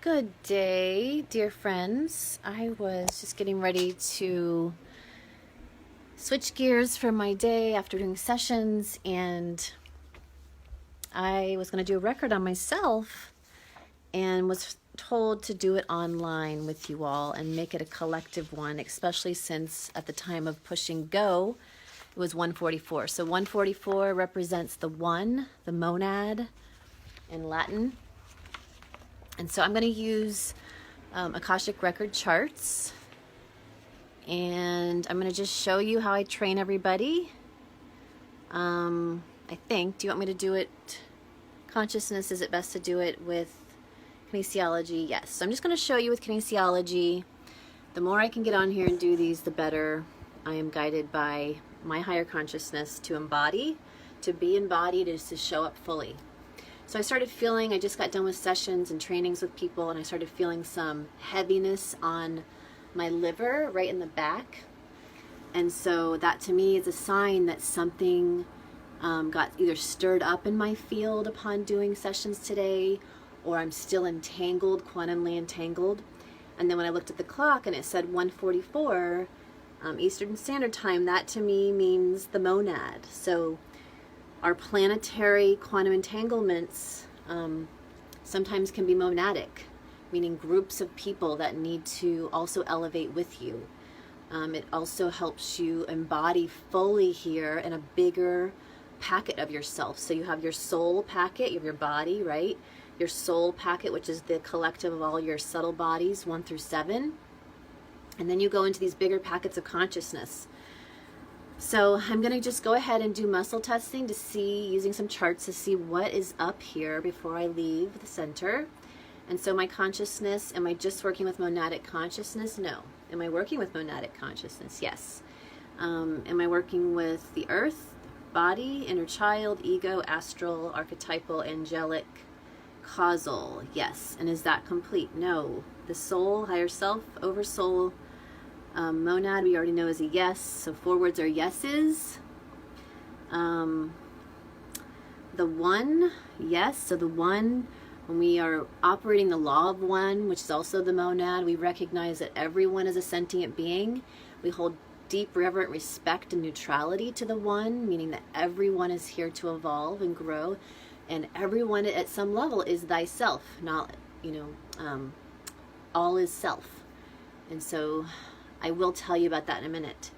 Good day, dear friends. I was just getting ready to switch gears for my day after doing sessions, and I was going to do a record on myself and was told to do it online with you all and make it a collective one, especially since at the time of pushing go, it was 144. So 144 represents the one, the monad in Latin. And so I'm going to use Akashic record charts, and I'm going to just show you how I train everybody. I think, do you want me to do it consciousness? Is it best to do it with kinesiology? Yes. So I'm just going to show you with kinesiology. The more I can get on here and do these, the better. I am guided by my higher consciousness to embody, to be embodied is to show up fully. So I started feeling, I just got done with sessions and trainings with people, and I started feeling some heaviness on my liver right in the back. And so that to me is a sign that something got either stirred up in my field upon doing sessions today, or I'm still entangled, quantumly entangled. And then when I looked at the clock and it said 1:44 Eastern Standard Time, that to me means the monad. So our planetary quantum entanglements sometimes can be monadic, meaning groups of people that need to also elevate with you. It also helps you embody fully here in a bigger packet of yourself. So you have your soul packet, you have your body, right? Your soul packet, which is the collective of all your subtle bodies, 1 through 7. And then you go into these bigger packets of consciousness. So I'm going to just go ahead and do muscle testing to see, using some charts to see what is up here before I leave the center. And so my consciousness, am I just working with monadic consciousness? No. Am I working with monadic consciousness? Yes. Am I working with the earth, body, inner child, ego, astral, archetypal, angelic, causal? Yes. And is that complete? No. The soul, higher self, oversoul, monad we already know is a yes, so forwards are yeses. The one, yes, so the one, when we are operating the law of one, which is also the monad, we recognize that everyone is a sentient being. We hold deep reverent respect and neutrality to the one, meaning that everyone is here to evolve and grow, and everyone at some level is thyself, not, all is self. And so I will tell you about that in a minute.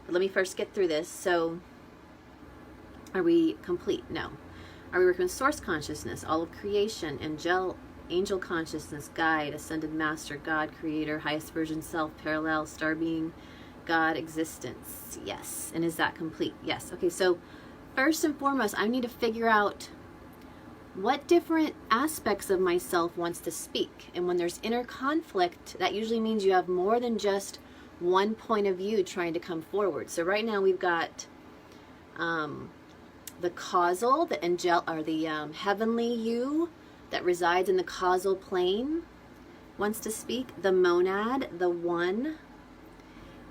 But let me first get through this. So, are we complete? No. Are we working with source consciousness, all of creation, angel consciousness, guide, ascended master, God, creator, highest version self, parallel, star being, God, existence? Yes. And is that complete? Yes. Okay, so first and foremost, I need to figure out what different aspects of myself wants to speak. And when there's inner conflict, that usually means you have more than just one point of view trying to come forward. So right now we've got the causal, the heavenly you that resides in the causal plane wants to speak, the monad, the one,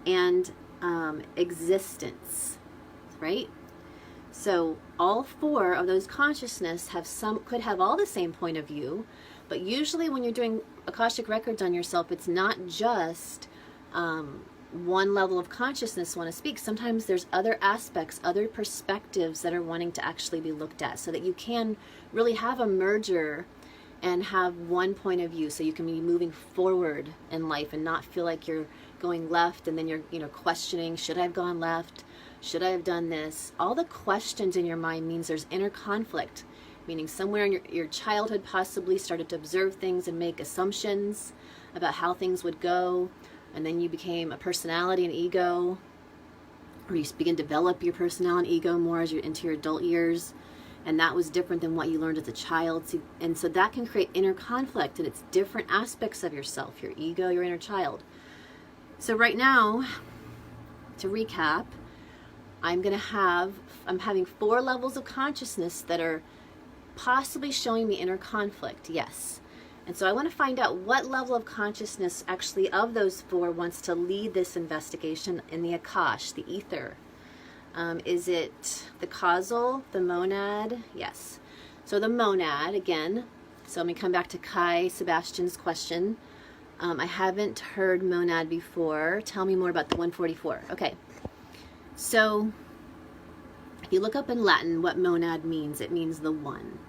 and existence, right? So all four of those consciousness could have all the same point of view, but usually when you're doing Akashic records on yourself, it's not just one level of consciousness want to speak. Sometimes there's other aspects, other perspectives that are wanting to actually be looked at, so that you can really have a merger and have one point of view, so you can be moving forward in life and not feel like you're going left and then you're questioning, should I have gone left? Should I have done this? All the questions in your mind means there's inner conflict, meaning somewhere in your childhood possibly started to observe things and make assumptions about how things would go, and then you became a personality and ego, or you begin to develop your personality and ego more as you're into your adult years, and that was different than what you learned as a child. And so that can create inner conflict, and it's different aspects of yourself, your ego, your inner child. So right now, to recap, I'm having 4 levels of consciousness that are possibly showing me inner conflict, yes. And so I want to find out what level of consciousness actually of those 4 wants to lead this investigation in the Akash, the ether. Is it the causal, the monad? Yes. So the monad, again, So let me come back to Kai Sebastian's question. I haven't heard monad before. Tell me more about the 144. Okay. So if you look up in Latin what monad means, it means the one.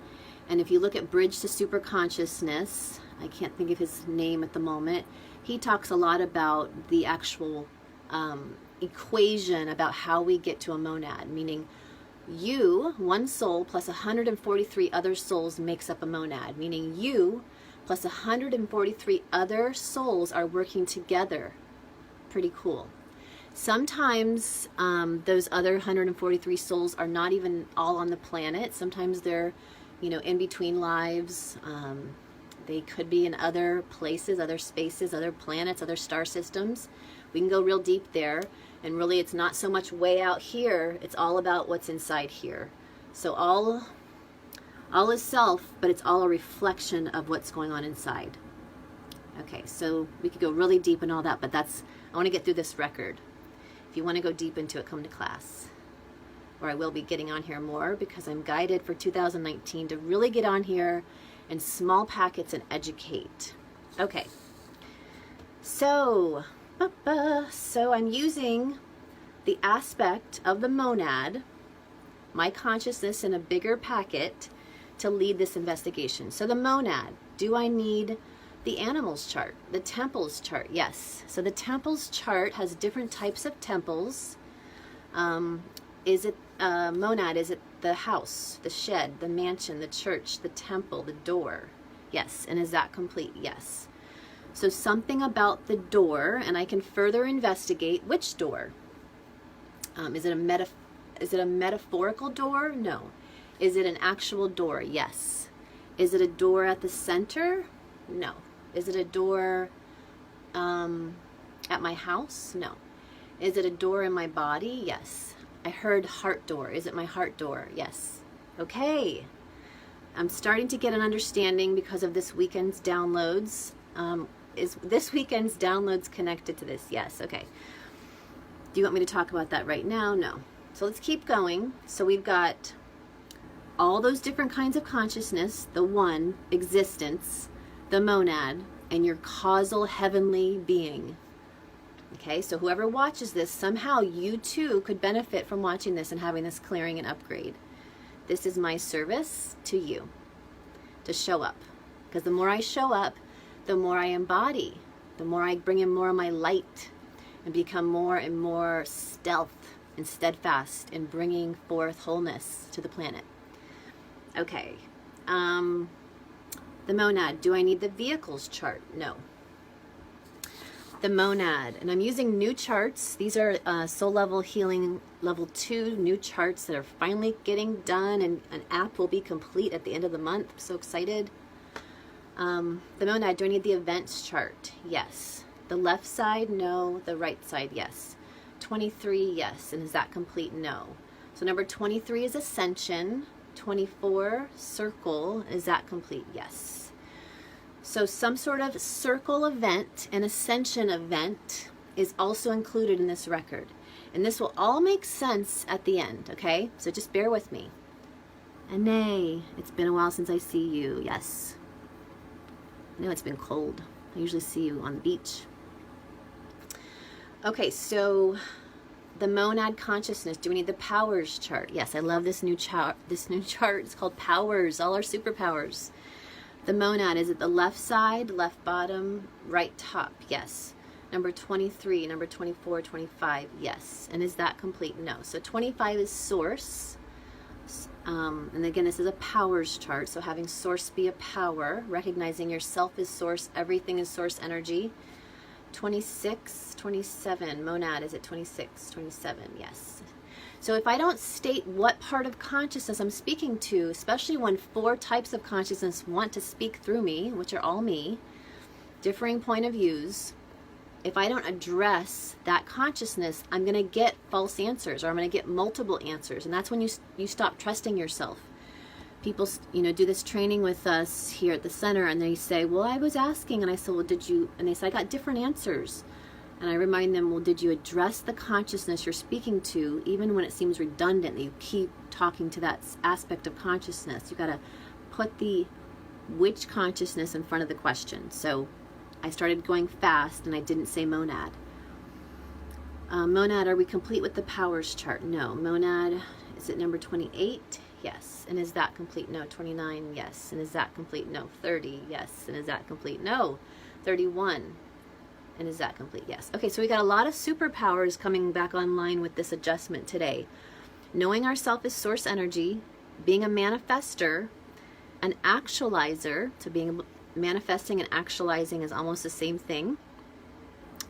And if you look at Bridge to Superconsciousness, I can't think of his name at the moment, he talks a lot about the actual equation about how we get to a monad, meaning you, one soul, plus 143 other souls makes up a monad, meaning you plus 143 other souls are working together. Pretty cool. Sometimes those other 143 souls are not even all on the planet. Sometimes they're, in between lives. They could be in other places, other spaces, other planets, other star systems. We can go real deep there. And really, it's not so much way out here. It's all about what's inside here. So all is self, but it's all a reflection of what's going on inside. Okay, so we could go really deep in all that, but I want to get through this record. If you want to go deep into it, come to class. Or I will be getting on here more because I'm guided for 2019 to really get on here in small packets and educate. Okay, so I'm using the aspect of the monad, my consciousness in a bigger packet, to lead this investigation. So the monad, do I need the animals chart, the temples chart? Yes. So the temples chart has different types of temples. Is it monad? Is it the house, the shed, the mansion, the church, the temple, the door? Yes. And is that complete? Yes. So something about the door, and I can further investigate which door. Is it a metaphorical door? No. Is it an actual door? Yes. Is it a door at the center? No. Is it a door at my house? No. Is it a door in my body? Yes. I heard heart door. Is it my heart door? Yes. Okay. I'm starting to get an understanding because of this weekend's downloads. Is this weekend's downloads connected to this? Yes. Okay. Do you want me to talk about that right now? No. So let's keep going. So we've got all those different kinds of consciousness, the one, existence, the monad, and your causal heavenly being. Okay, so whoever watches this, somehow you too could benefit from watching this and having this clearing and upgrade. This is my service to you, to show up. Because the more I show up, the more I embody, the more I bring in more of my light and become more and more stealth and steadfast in bringing forth wholeness to the planet. Okay, the monad, do I need the vehicles chart? No. The monad, and I'm using new charts. These are Soul Level Healing Level 2 new charts that are finally getting done, and an app will be complete at the end of the month. I'm so excited. The monad, do I need the events chart? Yes. The left side, no. The right side, yes. 23, yes. And is that complete? No. So number 23 is ascension. 24, circle. Is that complete? Yes. So some sort of circle event, an ascension event, is also included in this record. And this will all make sense at the end, okay? So just bear with me. Ane, it's been a while since I see you. Yes. I know it's been cold. I usually see you on the beach. Okay, so the monad consciousness. Do we need the powers chart? Yes, I love this new chart. This new chart is called powers. All our superpowers. The monad, is it the left side, left bottom, right top? Yes. Number 23, number 24, 25, yes. And is that complete? No. So 25 is source. And again, this is a powers chart. So having source be a power, recognizing yourself is source, everything is source energy. 26, 27, monad, is it 26, 27? Yes. So if I don't state what part of consciousness I'm speaking to, especially when 4 types of consciousness want to speak through me, which are all me, differing point of views, if I don't address that consciousness, I'm going to get false answers, or I'm going to get multiple answers. And that's when you stop trusting yourself. People, do this training with us here at the center, and they say, well, I was asking, and I said, well, did you, and they said, I got different answers. And I remind them, well, did you address the consciousness you're speaking to, even when it seems redundant that you keep talking to that aspect of consciousness? You got to put the which consciousness in front of the question. So I started going fast and I didn't say monad. Monad, are we complete with the powers chart? No. Monad, is it number 28? Yes. And is that complete? No. 29? Yes. And is that complete? No. 30? Yes. And is that complete? No. 31? And is that complete? Yes. Okay, so we got a lot of superpowers coming back online with this adjustment today. Knowing ourselves as source energy, being a manifester, an actualizer, so being manifesting and actualizing is almost the same thing.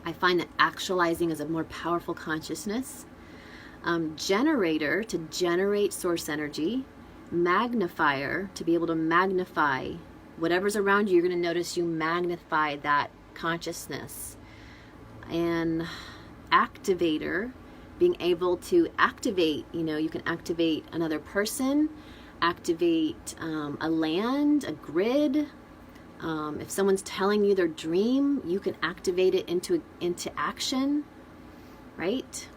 I find that actualizing is a more powerful consciousness. Generator, to generate source energy. Magnifier, to be able to magnify whatever's around you. You're going to notice you magnify that consciousness. And activator, being able to activate, you can activate another person, activate a land, a grid. If someone's telling you their dream, you can activate it into action, right?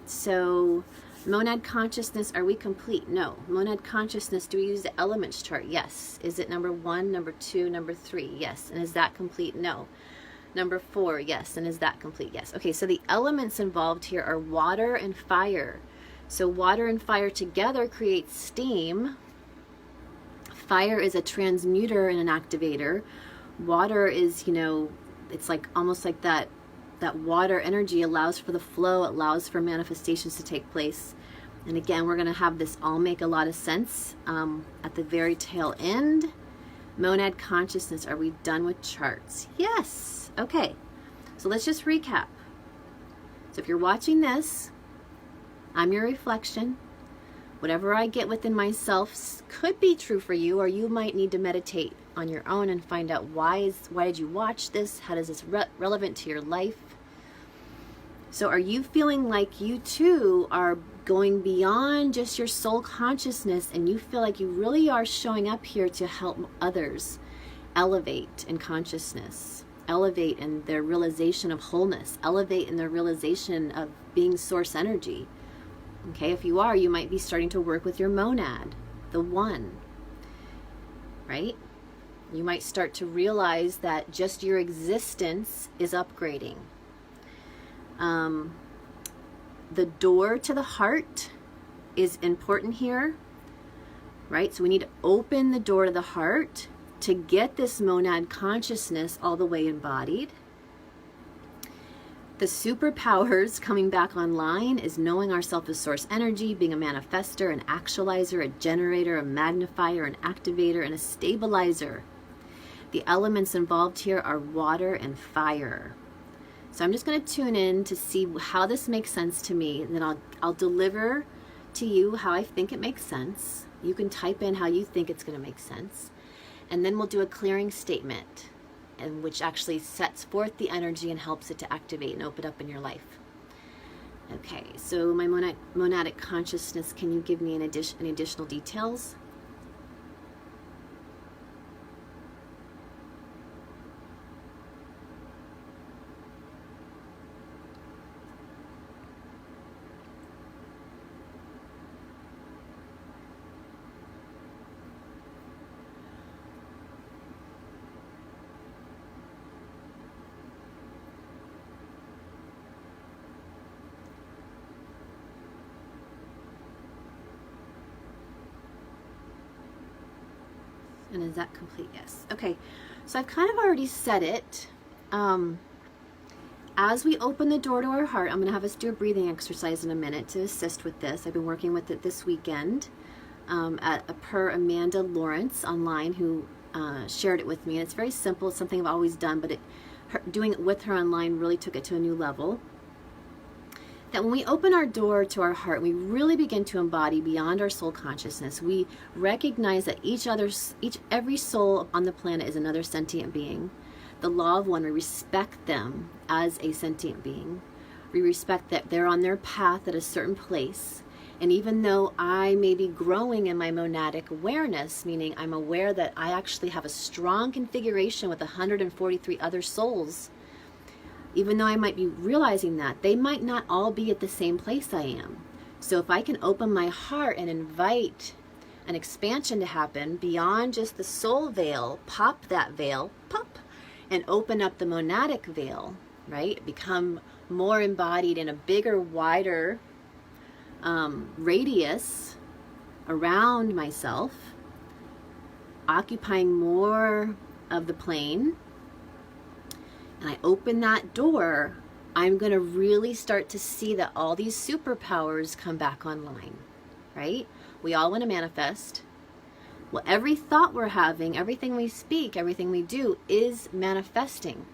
So monad consciousness, are we complete? No. Monad consciousness, do we use the elements chart? Yes. Is it number 1, number 2, number 3? Yes. And is that complete? No. Number 4, yes. And is that complete? Yes. Okay, so the elements involved here are water and fire. So water and fire together create steam. Fire is a transmuter and an activator. Water is, it's like almost like that water energy allows for the flow, allows for manifestations to take place. And again, we're going to have this all make a lot of sense at the very tail end. Monad consciousness, are we done with charts? Yes. Okay. So let's just recap. So if you're watching this, I'm your reflection. Whatever I get within myself could be true for you, or you might need to meditate on your own and find out why did you watch this? How is this relevant to your life? So are you feeling like you too are going beyond just your soul consciousness, and you feel like you really are showing up here to help others elevate in consciousness, elevate in their realization of wholeness, elevate in their realization of being source energy? Okay, if you are, you might be starting to work with your monad, the one, right? You might start to realize that just your existence is upgrading. The door to the heart is important here, right? So we need to open the door to the heart to get this monad consciousness all the way embodied. The superpowers coming back online is knowing ourselves as source energy, being a manifester, an actualizer, a generator, a magnifier, an activator, and a stabilizer. The elements involved here are water and fire. So I'm just going to tune in to see how this makes sense to me, and then I'll deliver to you how I think it makes sense. You can type in how you think it's going to make sense. And then we'll do a clearing statement, and which actually sets forth the energy and helps it to activate and open up in your life. Okay, so my monadic consciousness, can you give me any additional details? And is that complete? Yes. Okay, so I've kind of already said it. As we open the door to our heart, I'm going to have us do a breathing exercise in a minute to assist with this. I've been working with it this weekend per Amanda Lorence online, who shared it with me. And it's very simple. It's something I've always done, but doing it with her online really took it to a new level. That when we open our door to our heart, we really begin to embody beyond our soul consciousness. We recognize that every soul on the planet is another sentient being. The law of one, we respect them as a sentient being. We respect that they're on their path at a certain place. And even though I may be growing in my monadic awareness, meaning I'm aware that I actually have a strong configuration with 143 other souls, even though I might be realizing that, they might not all be at the same place I am. So if I can open my heart and invite an expansion to happen beyond just the soul veil. Pop that veil, pop, and open up the monadic veil, right? Become more embodied in a bigger, wider radius around myself, occupying more of the plane, and I open that door, I'm going to really start to see that all these superpowers come back online, right? We all want to manifest. Well, every thought we're having, everything we speak, everything we do is manifesting.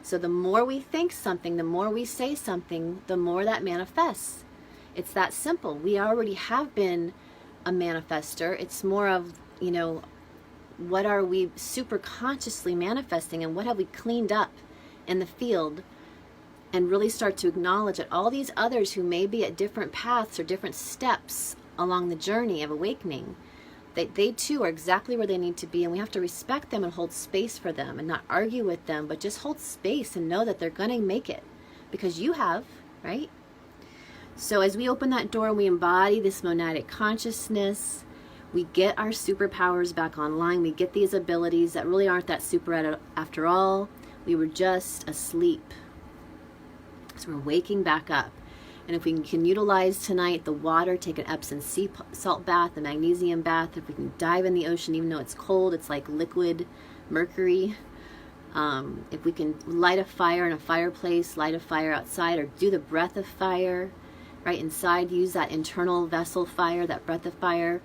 So the more we think something, the more we say something, the more that manifests. It's that simple. We already have been a manifester. It's more of, you know, what are we super consciously manifesting, and what have we cleaned up in the field, and really start to acknowledge that all these others who may be at different paths or different steps along the journey of awakening, they too are exactly where they need to be, and we have to respect them and hold space for them and not argue with them, but just hold space and know that they're going to make it, because you have, right? So as we open that door and we embody this monadic consciousness, we get our superpowers back online. We get these abilities that really aren't that super after all. We were just asleep. So we're waking back up. And if we can utilize tonight the water, take an Epsom sea salt bath, a magnesium bath, if we can dive in the ocean, even though it's cold, it's like liquid mercury. If we can light a fire in a fireplace, light a fire outside, or do the breath of fire right inside, use that internal vessel fire, that breath of fire,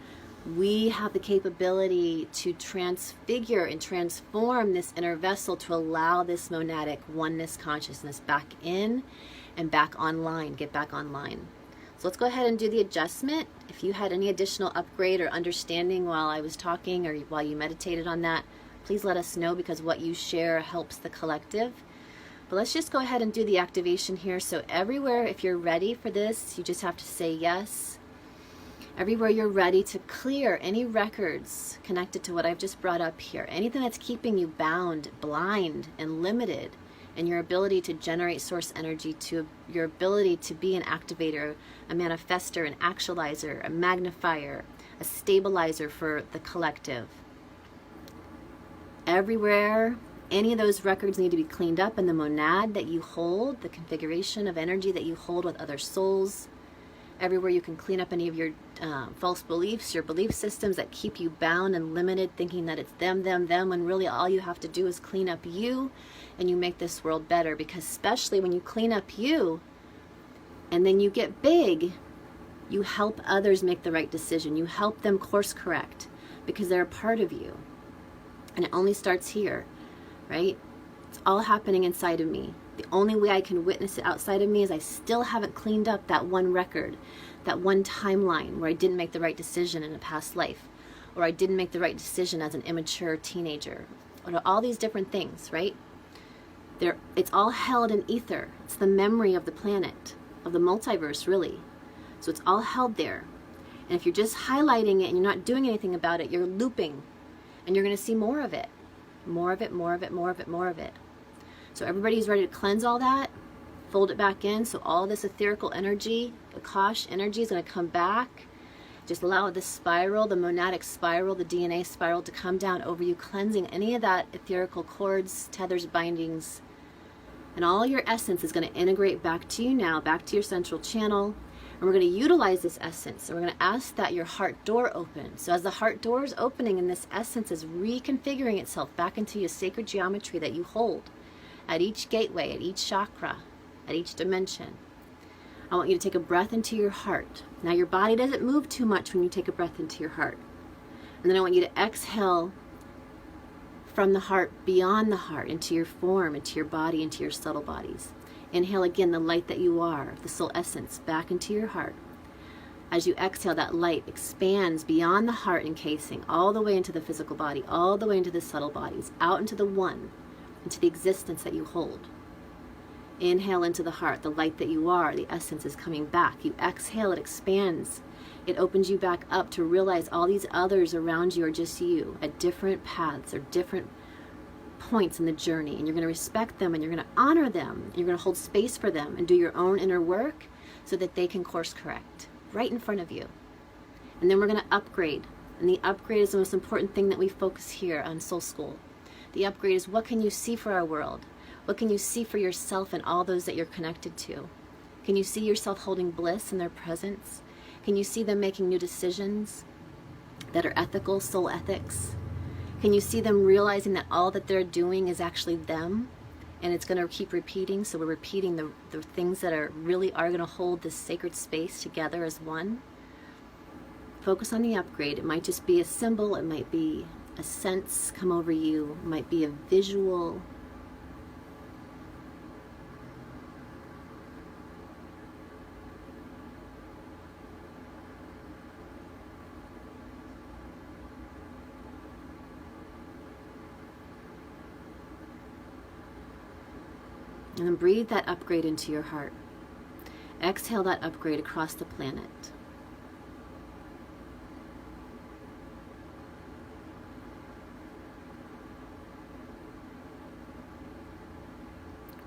we have the capability to transfigure and transform this inner vessel to allow this monadic oneness consciousness back in and back online, get back online. So let's go ahead and do the adjustment. If you had any additional upgrade or understanding while I was talking or while you meditated on that, please let us know, because what you share helps the collective. But let's just go ahead and do the activation here. So everywhere, if you're ready for this, you just have to say yes. Everywhere you're ready to clear any records connected to what I've just brought up here, anything that's keeping you bound, blind, and limited in your ability to generate source energy, to your ability to be an activator, a manifester, an actualizer, a magnifier, a stabilizer for the collective. Everywhere, any of those records need to be cleaned up in the monad that you hold, the configuration of energy that you hold with other souls. Everywhere you can clean up any of your false beliefs, your belief systems that keep you bound and limited, thinking that it's them, when really all you have to do is clean up you, and you make this world better. Because especially when you clean up you and then you get big, you help others make the right decision. You help them course correct because they're a part of you. And it only starts here, right? It's all happening inside of me. The only way I can witness it outside of me is I still haven't cleaned up that one record, that one timeline where I didn't make the right decision in a past life, or I didn't make the right decision as an immature teenager, or all these different things, right? It's all held in ether. It's the memory of the planet, of the multiverse, really. So it's all held there. And if you're just highlighting it and you're not doing anything about it, you're looping, and you're going to see more of it. More of it, more of it, more of it, more of it. So everybody's ready to cleanse all that, fold it back in, so all this etherical energy, Akash energy, is going to come back. Just allow this spiral, the monadic spiral, the DNA spiral, to come down over you, cleansing any of that etherical cords, tethers, bindings. And all your essence is going to integrate back to you now, back to your central channel. And we're going to utilize this essence. And we're going to ask that your heart door open. So as the heart door is opening and this essence is reconfiguring itself back into your sacred geometry that you hold, at each gateway, at each chakra, at each dimension, I want you to take a breath into your heart. Now your body doesn't move too much when you take a breath into your heart. And then I want you to exhale from the heart, beyond the heart, into your form, into your body, into your subtle bodies. Inhale again the light that you are, the soul essence, back into your heart. As you exhale, that light expands beyond the heart encasing, all the way into the physical body, all the way into the subtle bodies, out into the one, into the existence that you hold. Inhale into the heart, the light that you are, the essence is coming back. You exhale, it expands. It opens you back up to realize all these others around you are just you, at different paths or different points in the journey. And you're going to respect them, and you're going to honor them. And you're going to hold space for them and do your own inner work so that they can course correct right in front of you. And then we're going to upgrade. And the upgrade is the most important thing that we focus here on Soul School. The upgrade is, what can you see for our world? What can you see for yourself and all those that you're connected to? Can you see yourself holding bliss in their presence? Can you see them making new decisions that are ethical, soul ethics? Can you see them realizing that all that they're doing is actually them? And it's going to keep repeating, so we're repeating the things that are going to hold this sacred space together as one. Focus on the upgrade. It might just be a symbol, it might be a sense come over you, it might be a visual. And then breathe that upgrade into your heart. Exhale that upgrade across the planet.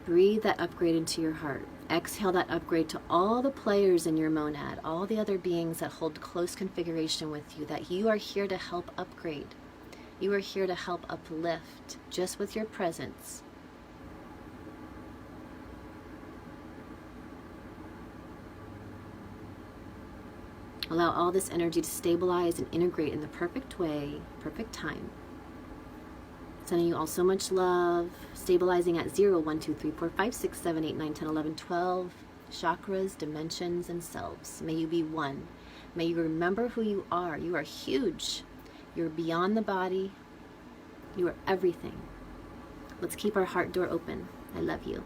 Breathe that upgrade into your heart. Exhale that upgrade to all the players in your monad, all the other beings that hold close configuration with you, that you are here to help upgrade. You are here to help uplift just with your presence. Allow all this energy to stabilize and integrate in the perfect way, perfect time. Sending you all so much love, stabilizing at 0, 1, 2, 3, 4, 5, 6, 7, 8, 9, 10, 11, 12 chakras, dimensions, and selves. May you be one. May you remember who you are. You are huge. You're beyond the body. You are everything. Let's keep our heart door open. I love you.